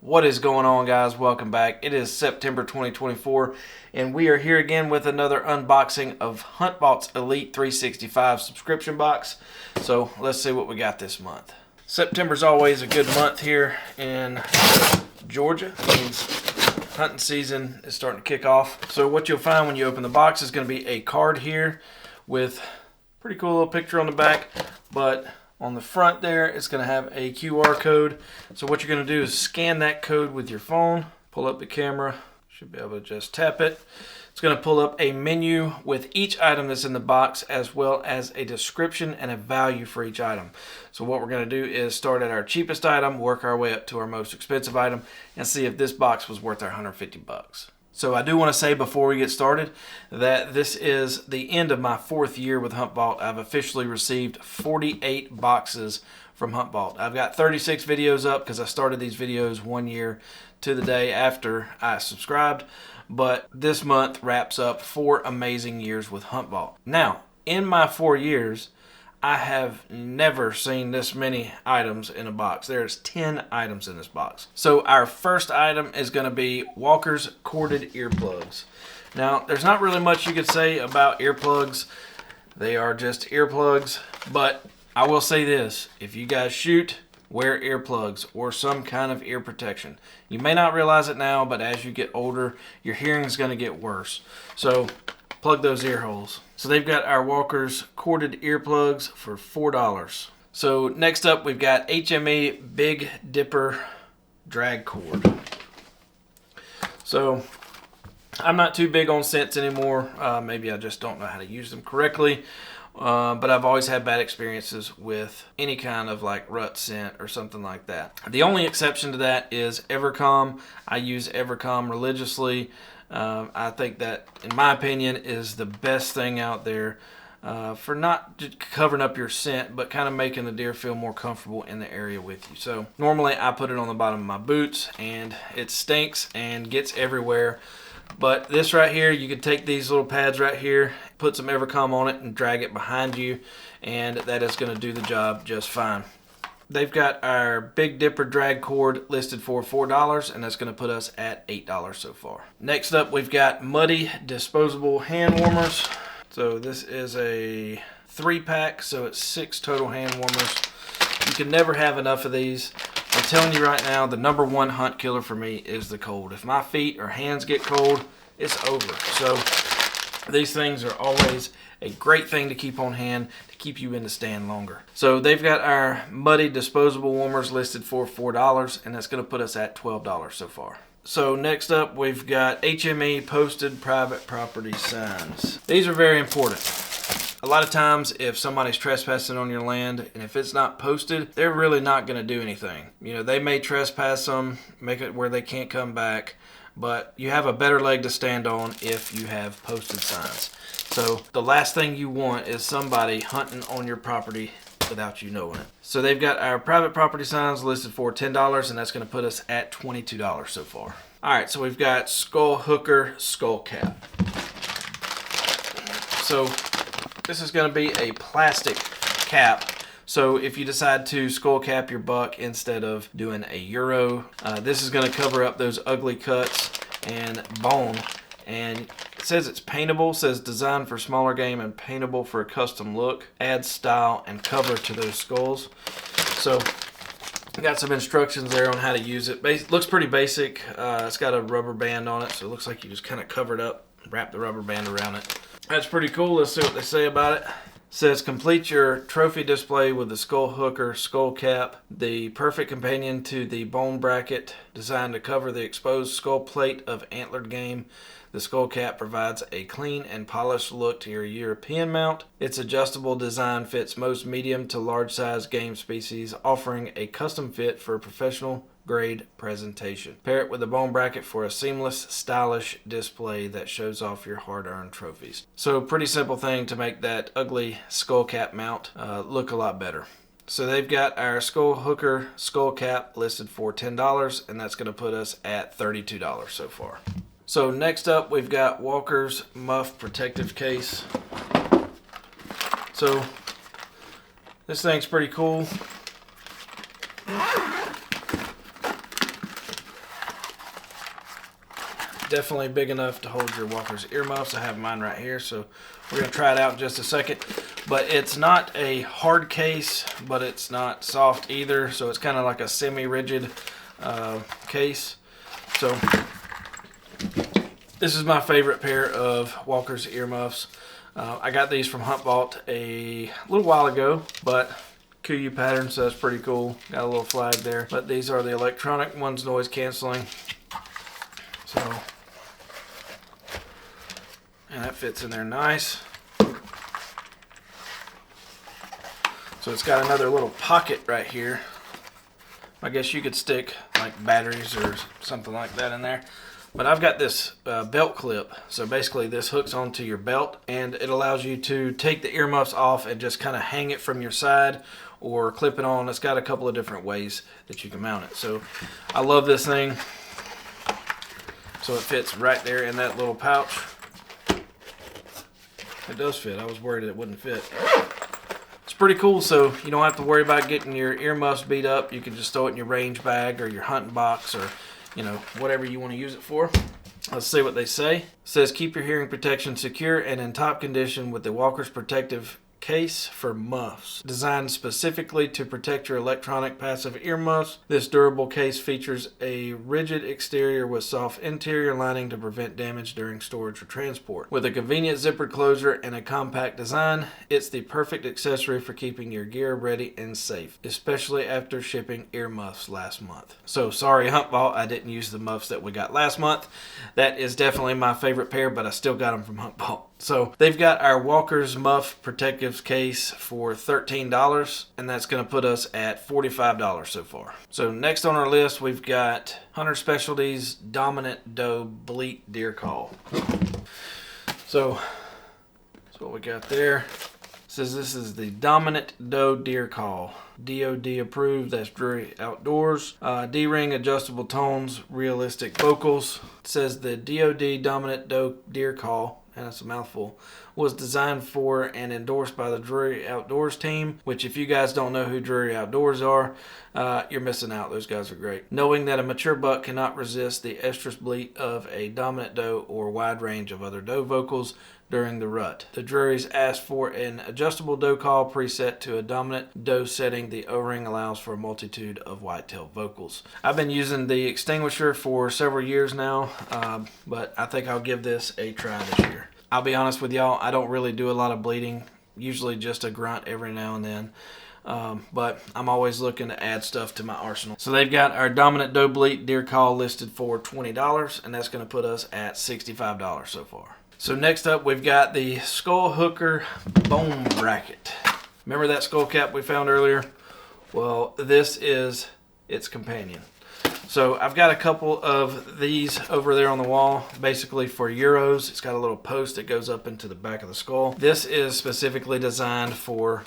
What is going on, guys? Welcome back. It is September 2024 and we are here again with another unboxing of Huntvault's Elite 365 subscription box. So let's see what we got this month. September's always a good month here in Georgia. It means hunting season is starting to kick off. So what you'll find when you open the box is going to be a card here with a pretty cool little picture on the back, but on the front there, it's going to have a QR code. So what you're going to do is scan that code with your phone, pull up the camera, should be able to just tap it. It's going to pull up a menu with each item that's in the box, as well as a description and a value for each item. So what we're going to do is start at our cheapest item, work our way up to our most expensive item, and see if this box was worth our 150 bucks. So I do want to say before we get started that this is the end of my 4th year with Huntvault. I've officially received 48 boxes from Huntvault. I've got 36 videos up because I started these videos 1 year to the day after I subscribed. But this month wraps up 4 amazing years with Huntvault. Now, in my 4 years, I have never seen this many items in a box. There's 10 items in this box. So our first item is going to be Walker's corded earplugs. Now, there's not really much you could say about earplugs. They are just earplugs, but I will say this. If you guys shoot, wear earplugs or some kind of ear protection. You may not realize it now, but as you get older, your hearing is going to get worse. So plug those ear holes. So they've got our Walker's corded earplugs for $4. So next up, we've got HME Big Dipper drag cord. So I'm not too big on scents anymore. Maybe I just don't know how to use them correctly. But I've always had bad experiences with any kind of like rut scent or something like that. The only exception to that is Evercom. I use Evercom religiously. I think that, in my opinion, is the best thing out there for not just covering up your scent, but kind of making the deer feel more comfortable in the area with you. So normally I put it on the bottom of my boots and it stinks and gets everywhere. But this right here, you can take these little pads right here, put some Evercom on it and drag it behind you, and that is going to do the job just fine. They've got our Big Dipper drag cord listed for $4, and that's going to put us at $8 so far. Next up, we've got Muddy disposable hand warmers. So this is a 3-pack, so it's 6 total hand warmers. You can never have enough of these. I'm telling you right now, the number one hunt killer for me is the cold. If my feet or hands get cold, it's over. So these things are always a great thing to keep on hand to keep you in the stand longer. So they've got our Muddy disposable warmers listed for $4, and that's going to put us at $12 so far. So next up, we've got HME posted private property signs. These are very important. A lot of times if somebody's trespassing on your land and if it's not posted, they're really not going to do anything. You know, they may trespass them, make it where they can't come back, but you have a better leg to stand on if you have posted signs. So the last thing you want is somebody hunting on your property without you knowing it. So they've got our private property signs listed for $10, and that's going to put us at $22 so far. All right, so we've got Skull Hooker Skull Cap. So this is going to be a plastic cap. So if you decide to skull cap your buck instead of doing a Euro, this is going to cover up those ugly cuts and bone. And it says it's paintable, says designed for smaller game and paintable for a custom look. Adds style and cover to those skulls. So got some instructions there on how to use it. Looks pretty basic. It's got a rubber band on it, so it looks like you just kind of cover it up, wrap the rubber band around it. That's pretty cool. Let's see what they say about it. Says complete your trophy display with the Skull Hooker skull cap, the perfect companion to the bone bracket designed to cover the exposed skull plate of antlered game. The skull cap provides a clean and polished look to your European mount. Its adjustable design fits most medium to large size game species, offering a custom fit for professional grade presentation. Pair it with a bone bracket for a seamless, stylish display that shows off your hard-earned trophies. So pretty simple thing to make that ugly skull cap mount look a lot better. So they've got our Skull Hooker skull cap listed for $10, and that's going to put us at $32 so far. So next up, we've got Walker's Muff Protective Case. So this thing's pretty cool. definitely big enough to hold your Walker's earmuffs. I have mine right here, so we're going to try it out in just a second. But it's not a hard case, but it's not soft either, so it's kind of like a semi-rigid case. So this is my favorite pair of Walker's earmuffs. I got these from Huntvault a little while ago, but KUIU pattern, so that's pretty cool. Got a little flag there. But these are the electronic ones, noise canceling. So, and that fits in there nice. So it's got another little pocket right here. I guess you could stick like batteries or something like that in there. But I've got this belt clip. So basically this hooks onto your belt and it allows you to take the earmuffs off and just kind of hang it from your side or clip it on. It's got a couple of different ways that you can mount it. So I love this thing. So it fits right there in that little pouch. It does fit. I was worried it wouldn't fit. It's pretty cool, so you don't have to worry about getting your earmuffs beat up. You can just throw it in your range bag or your hunting box or, you know, whatever you want to use it for. Let's see what they say. It says, keep your hearing protection secure and in top condition with the Walker's protective case for muffs. Designed specifically to protect your electronic passive earmuffs, this durable case features a rigid exterior with soft interior lining to prevent damage during storage or transport. With a convenient zippered closure and a compact design, it's the perfect accessory for keeping your gear ready and safe, especially after shipping earmuffs last month. So sorry Huntvault, I didn't use the muffs that we got last month. That is definitely my favorite pair, but I still got them from Huntvault. So they've got our Walker's Muff Protective Case for $13, and that's going to put us at $45 so far. So next on our list, we've got Hunter Specialties Dominant Doe Bleat Deer Call. So that's what we got there. It says this is the Dominant Doe Deer Call. DOD approved, that's Drury Outdoors. D-ring adjustable tones, realistic vocals. It says the DOD Dominant Doe Deer Call, and that's a mouthful, was designed for and endorsed by the Drury Outdoors team, which if you guys don't know who Drury Outdoors are, you're missing out. Those guys are great. Knowing that a mature buck cannot resist the estrus bleat of a dominant doe or wide range of other doe vocals during the rut. The Drurys asked for an adjustable doe call preset to a dominant doe setting. The O-ring allows for a multitude of whitetail vocals. I've been using the extinguisher for several years now, but I think I'll give this a try this year. I'll be honest with y'all, I don't really do a lot of bleeding, usually just a grunt every now and then. But I'm always looking to add stuff to my arsenal. So they've got our Dominant Doe Bleat Deer Call listed for $20, and that's going to put us at $65 so far. So next up, we've got the Skull Hooker Bone Bracket. Remember that skull cap we found earlier? Well, this is its companion. So I've got a couple of these over there on the wall, basically for Euros. It's got a little post that goes up into the back of the skull. This is specifically designed for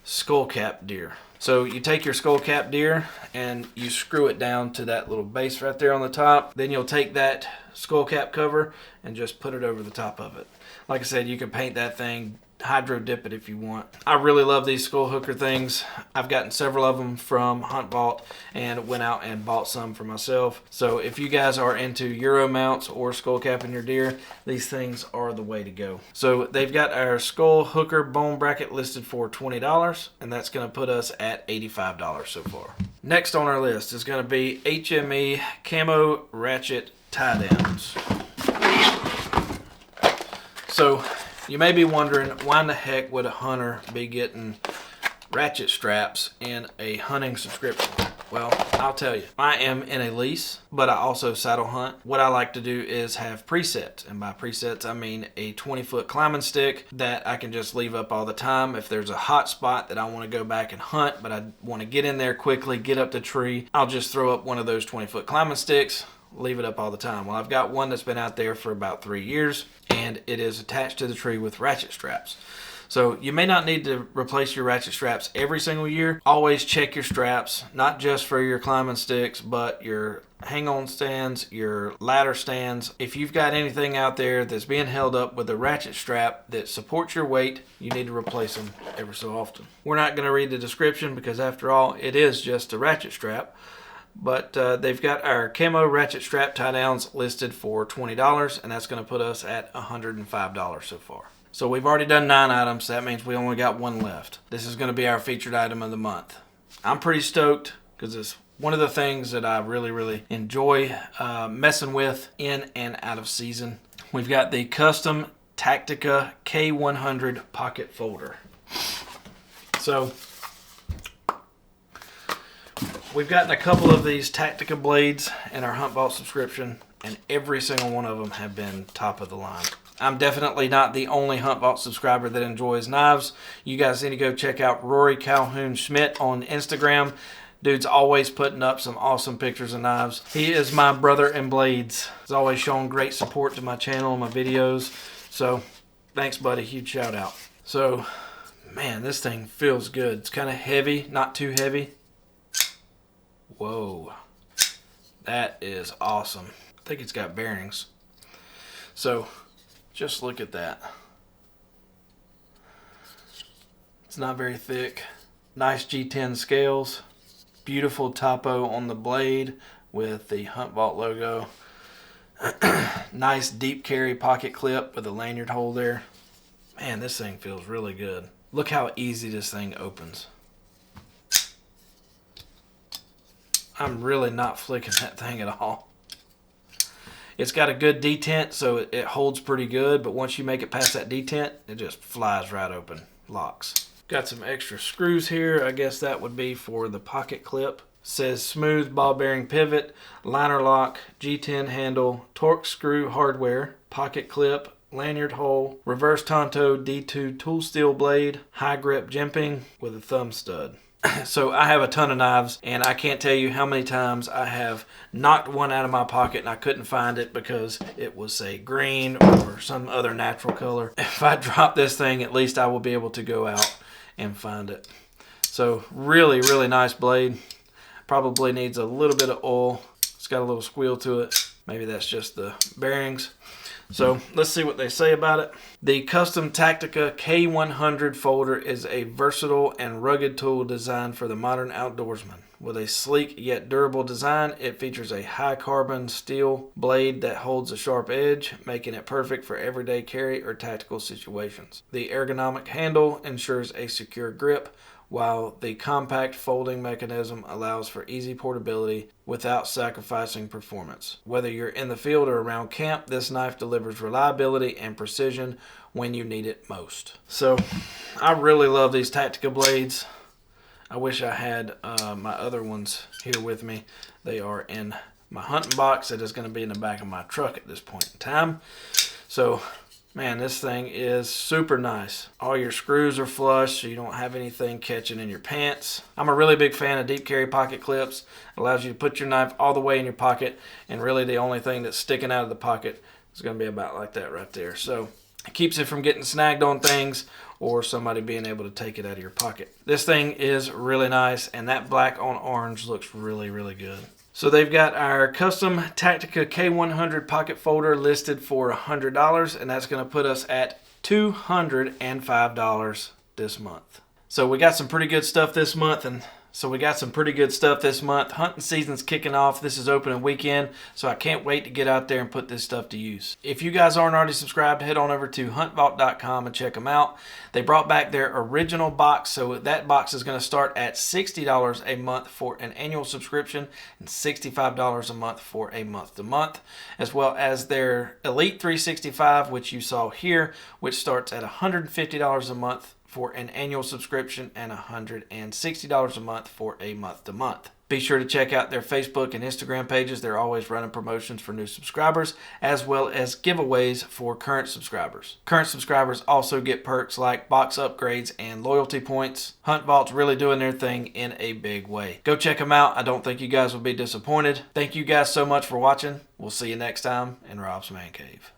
skull cap deer. So you take your skull cap deer and you screw it down to that little base right there on the top. Then you'll take that skull cap cover and just put it over the top of it. Like I said, you can paint that thing, hydro dip it if you want. I really love these skull hooker things. I've gotten several of them from Huntvault and went out and bought some for myself. So if you guys are into Euro mounts or skull capping your deer, these things are the way to go. So they've got our Skull Hooker Bone Bracket listed for $20, and that's going to put us at $85 so far. Next on our list is going to be HME Camo Ratchet Tie Downs. So you may be wondering, why in the heck would a hunter be getting ratchet straps in a hunting subscription? Well, I'll tell you. I am in a lease, but I also saddle hunt. What I like to do is have presets, and by presets I mean a 20-foot climbing stick that I can just leave up all the time. If there's a hot spot that I want to go back and hunt, but I want to get in there quickly, get up the tree, I'll just throw up one of those 20-foot climbing sticks, leave it up all the time. Well, I've got one that's been out there for about 3 years, and it is attached to the tree with ratchet straps. So you may not need to replace your ratchet straps every single year. Always check your straps, not just for your climbing sticks, but your hang-on stands, your ladder stands. If you've got anything out there that's being held up with a ratchet strap that supports your weight, you need to replace them every so often. We're not going to read the description because after all, it is just a ratchet strap. But they've got our camo ratchet strap tie downs listed for $20, and that's going to put us at $105 so far. So we've already done 9 items. So that means we only got 1 left. This is going to be our featured item of the month. I'm pretty stoked because it's one of the things that I really enjoy messing with in and out of season. We've got the custom Tactica K100 pocket folder. So we've gotten a couple of these Tactica blades in our Huntvault subscription, and every single one of them have been top of the line. I'm definitely not the only Huntvault subscriber that enjoys knives. You guys need to go check out Rory Calhoun Schmidt on Instagram. Dude's always putting up some awesome pictures of knives. He is my brother in blades. He's always shown great support to my channel and my videos. So thanks, buddy. Huge shout out. So, man, this thing feels good. It's kind of heavy, not too heavy. Whoa. That is awesome. I think it's got bearings. So, just look at that. It's not very thick. Nice G10 scales. Beautiful topo on the blade with the Huntvault logo. Nice deep carry pocket clip with a lanyard hole there. Man, this thing feels really good. Look how easy this thing opens. I'm really not flicking that thing at all. It's got a good detent, so it holds pretty good, but once you make it past that detent, it just flies right open, locks. Got some extra screws here. I guess that would be for the pocket clip. Says smooth ball bearing pivot, liner lock, G10 handle, torque screw hardware, pocket clip, lanyard hole, reverse Tonto D2 tool steel blade, high grip jimping with a thumb stud. So I have a ton of knives, and I can't tell you how many times I have knocked one out of my pocket and I couldn't find it because it was, say, green or some other natural color. If I drop this thing, at least I will be able to go out and find it. So really nice blade. Probably needs a little bit of oil. It's got a little squeal to it. Maybe that's just the bearings. So let's see what they say about it. The custom Tactica K100 folder is a versatile and rugged tool designed for the modern outdoorsman. With a sleek yet durable design, it features a high carbon steel blade that holds a sharp edge, making it perfect for everyday carry or tactical situations. The ergonomic handle ensures a secure grip, while the compact folding mechanism allows for easy portability without sacrificing performance. Whether you're in the field or around camp, this knife delivers reliability and precision when you need it most. So, I really love these Tactica blades. I wish I had my other ones here with me. They are in my hunting box that is going to be in the back of my truck at this point in time. So, man, this thing is super nice. All your screws are flush, so you don't have anything catching in your pants. I'm a really big fan of deep carry pocket clips. It allows you to put your knife all the way in your pocket, and really the only thing that's sticking out of the pocket is going to be about like that right there. So it keeps it from getting snagged on things or somebody being able to take it out of your pocket. This thing is really nice, and that black on orange looks really good. So they've got our custom Tactica K100 pocket folder listed for $100, and that's going to put us at $205 this month. So we got some pretty good stuff this month, Hunting season's kicking off. This is opening weekend, so I can't wait to get out there and put this stuff to use. If you guys aren't already subscribed, head on over to huntvault.com and check them out. They brought back their original box, so that box is going to start at $60 a month for an annual subscription and $65 a month for a month-to-month, as well as their Elite 365, which you saw here, which starts at $150 a month for an annual subscription and $160 a month for a month-to-month. Be sure to check out their Facebook and Instagram pages. They're always running promotions for new subscribers, as well as giveaways for current subscribers. Current subscribers also get perks like box upgrades and loyalty points. Huntvault's really doing their thing in a big way. Go check them out. I don't think you guys will be disappointed. Thank you guys so much for watching. We'll see you next time in Rob's Man Cave.